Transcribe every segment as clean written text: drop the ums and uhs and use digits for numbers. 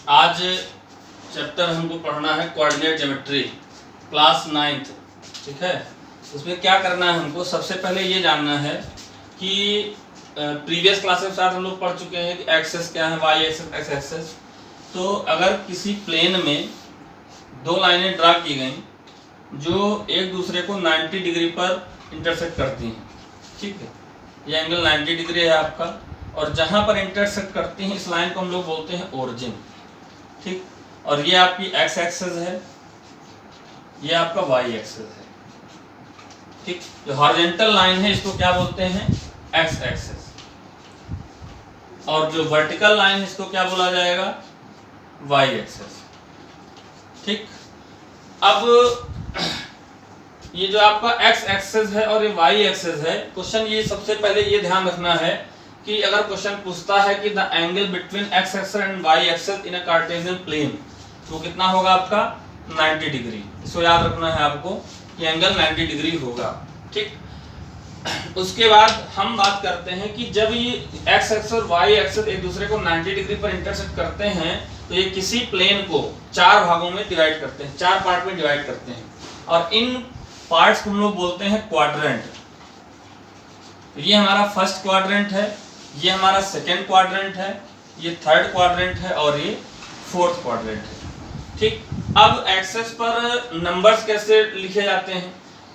आज चैप्टर हमको पढ़ना है कोऑर्डिनेट ज्योमेट्री, क्लास 9th। ठीक है, उसमें क्या करना है हमको, सबसे पहले ये जानना है कि प्रीवियस क्लासेस के साथ हम लोग पढ़ चुके हैं कि एक्सेस क्या है, वाई एक्सेस, एक्स एक्सेस। तो अगर किसी प्लेन में दो लाइनें ड्रा की गई जो एक दूसरे को 90 डिग्री पर इंटरसेक्ट करती हैं, ठीक है, ये एंगल 90 डिग्री है आपका, और जहाँ पर इंटरसेक्ट करती हैं इस लाइन को हम लोग बोलते हैं ओरिजिन, ठीक। और ये आपकी एक्स एक्सेस है, ये आपका वाई एक्सेस है, ठीक। जो हॉरिजॉन्टल लाइन है इसको क्या बोलते हैं, एक्स एक्सेस, और जो वर्टिकल लाइन है इसको क्या बोला जाएगा, वाई एक्सेस, ठीक। अब ये जो आपका एक्स एक्सेस है और ये वाई एक्सेस है, क्वेश्चन ये सबसे पहले ये ध्यान रखना है कि अगर क्वेश्चन पूछता है कि the angle between x axis and y axis in a Cartesian plane, तो कितना होगा आपका 90 डिग्री। इसको याद रखना है आपको, ये एंगल 90 डिग्री होगा, ठीक। उसके बाद हम बात करते हैं कि जब ये एक्स एक्सेस और वाई एक्सेस एक दूसरे को 90 डिग्री पर इंटरसेक्ट करते हैं तो ये किसी प्लेन को चार भागों में डिवाइड करते हैं, चार पार्ट में डिवाइड करते हैं, और इन पार्ट्स को हम लोग बोलते हैं क्वाड्रेंट। ये हमारा फर्स्ट क्वाड्रेंट है, ये हमारा सेकेंड क्वाड्रेंट है, ये थर्ड क्वाड्रेंट है और ये फोर्थ क्वाड्रेंट है, ठीक। अब एक्सेस पर नंबर्स कैसे लिखे जाते हैं,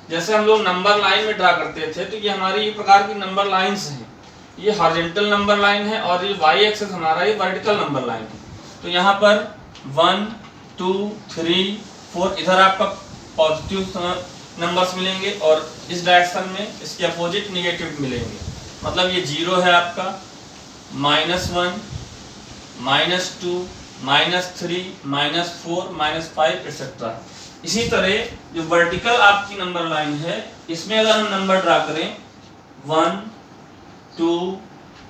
जैसे हम लोग नंबर लाइन में ड्रा करते थे तो ये हमारी ये प्रकार की नंबर लाइंस हैं, ये हॉरिजॉन्टल नंबर लाइन है और ये वाई एक्सेस हमारा ये वर्टिकल नंबर लाइन है। तो यहाँ पर 1 2 3 4 इधर आपका पॉजिटिव नंबर्स मिलेंगे और इस डायरेक्शन में इसके अपोजिट निगेटिव मिलेंगे, मतलब ये 0 है आपका, -1 -2 -3 -4 -5 एक्सेट्रा। इसी तरह जो वर्टिकल आपकी नंबर लाइन है इसमें अगर हम नंबर ड्रा करें 1 2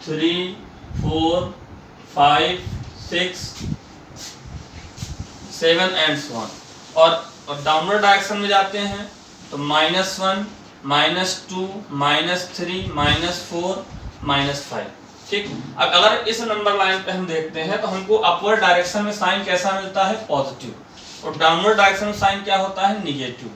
3 4 5 6 7 एंड सो ऑन, और डाउनवर्ड डायरेक्शन में जाते हैं तो -1 -2 -3 -4 -5, ठीक। अब अगर इस नंबर लाइन पे हम देखते हैं तो हमको अपवर्ड डायरेक्शन में साइन कैसा मिलता है, पॉजिटिव, और डाउनवर्ड डायरेक्शन में साइन क्या होता है, निगेटिव।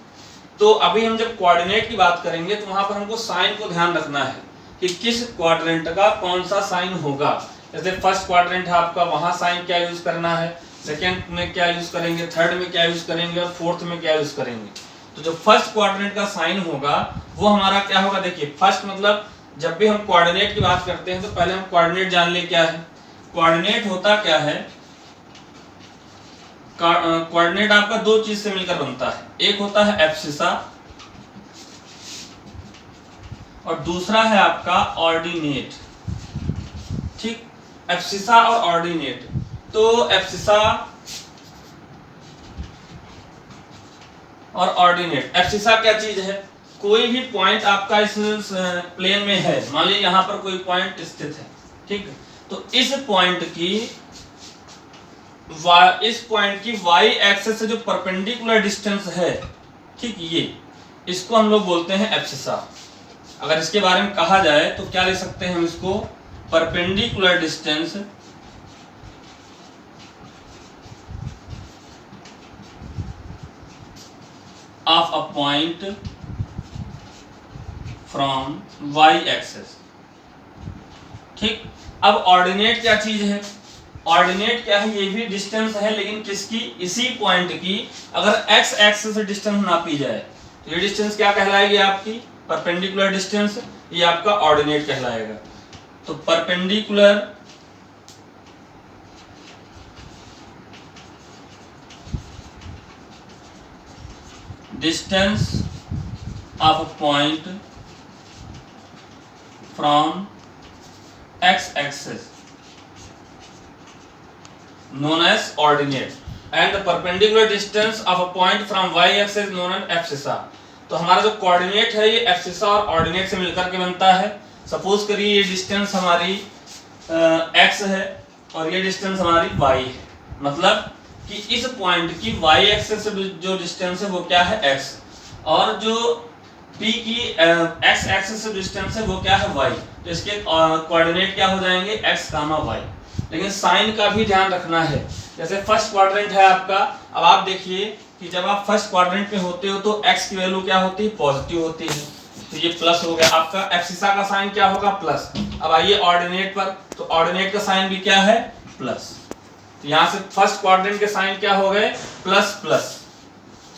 तो अभी हम जब कोऑर्डिनेट की बात करेंगे तो वहां पर हमको साइन को ध्यान रखना है कि किस क्वाड्रेंट का कौन सा साइन होगा। जैसे फर्स्ट क्वाड्रेंट है आपका, वहां साइन क्या यूज करना है, सेकेंड में क्या यूज करेंगे, थर्ड में क्या यूज करेंगे और फोर्थ में क्या यूज करेंगे। तो जो फर्स्ट क्वाड्रेंट का साइन होगा वो हमारा क्या होगा, देखिए फर्स्ट मतलब जब भी हम कोऑर्डिनेट की बात करते हैं तो पहले हम कोऑर्डिनेट जान ले क्या है। कोऑर्डिनेट होता क्या है, कोऑर्डिनेट आपका दो चीज से मिलकर बनता है, एक होता है एब्सिसा और दूसरा है आपका ऑर्डिनेट, ठीक। एब्सिसा और ऑर्डिनेट, तो एब्सिसा और ऑर्डिनेट, एब्सिसा क्या चीज है, कोई भी पॉइंट आपका इस प्लेन में है, मान लीजिए यहाँ पर कोई पॉइंट स्थित है, ठीक। तो इस पॉइंट की वाई एक्सिस से जो परपेंडिकुलर डिस्टेंस है, ठीक, ये इसको हम लोग बोलते हैं एब्सिसा। अगर इसके बारे में कहा जाए तो क्या ले सकते हैं हम इसको, perpendicular distance of a point from y axis, ठीक। अब ऑर्डिनेट क्या चीज है, ऑर्डिनेट क्या है, ये भी डिस्टेंस है लेकिन किसकी, इसी पॉइंट की अगर एक्स एक्सिस से डिस्टेंस नापी जाए तो ये डिस्टेंस क्या कहलाएगी आपकी, परपेंडिकुलर डिस्टेंस, ये आपका ऑर्डिनेट कहलाएगा। तो perpendicular distance of a point from x axis known as ordinate and the perpendicular distance of a point from y axis known as abscissa। तो हमारा जो कोऑर्डिनेट है ये एब्सिसा और ऑर्डिनेट से मिलकर के बनता है। सपोज करिए ये डिस्टेंस हमारी x है और ये डिस्टेंस हमारी y है, मतलब कि इस पॉइंट की y एक्सिस से जो डिस्टेंस है वो क्या है, x, और जो P की x एक्सिस से डिस्टेंस है वो क्या है, y। तो इसके कोऑर्डिनेट क्या हो जाएंगे, x, y। लेकिन साइन का भी ध्यान रखना है जैसे फर्स्ट क्वाड्रेंट है आपका, अब आप देखिए कि जब आप फर्स्ट क्वाड्रेंट में होते हो तो x की वैल्यू क्या होती है, पॉजिटिव होती है, तो ये प्लस हो गया आपका। एब्सिसा का साइन क्या होगा, प्लस। अब आइए ऑर्डिनेट पर, तो ऑर्डिनेट का साइन भी क्या है, प्लस। तो यहाँ से फर्स्ट क्वाड्रेंट के साइन क्या हो गए, प्लस प्लस।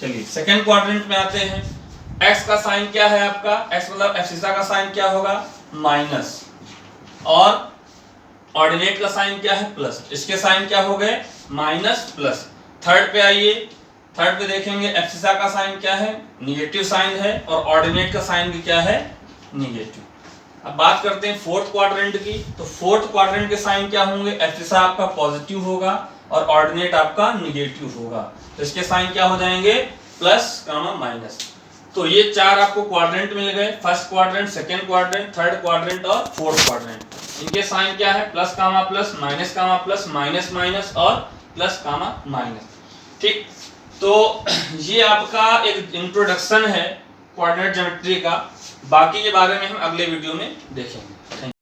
चलिए सेकंड क्वाड्रेंट में आते हैं, x का साइन क्या है आपका, x मतलब एब्सिसा का साइन क्या होगा, माइनस, और ऑर्डिनेट का साइन क्या है, प्लस। इसके साइन क्या हो गए, माइनस प्लस। थर्ड पे आइए, थर्ड पे देखेंगे एब्सिसा का साइन क्या है, निगेटिव साइन है, और ऑर्डिनेट का साइन भी क्या है, निगेटिव। अब बात करते हैं फोर्थ क्वाड्रेंट की, तो फोर्थ क्वाड्रेंट के साइन क्या होंगे, एब्सिसा आपका पॉजिटिव होगा और ऑर्डिनेट आपका निगेटिव होगा, तो इसके साइन क्या हो जाएंगे, प्लस कामा माइनस। तो ये चार आपको क्वाड्रेंट मिल गए, first quadrant, second quadrant, third quadrant और फोर्थ क्वाड्रेंट। इनके साइन क्या है, प्लस कामा प्लस, माइनस कामा प्लस, माइनस माइनस और प्लस कामा माइनस। ठीक, तो ये आपका एक इंट्रोडक्शन है कोऑर्डिनेट ज्योमेट्री का, बाकी के बारे में हम अगले वीडियो में देखेंगे।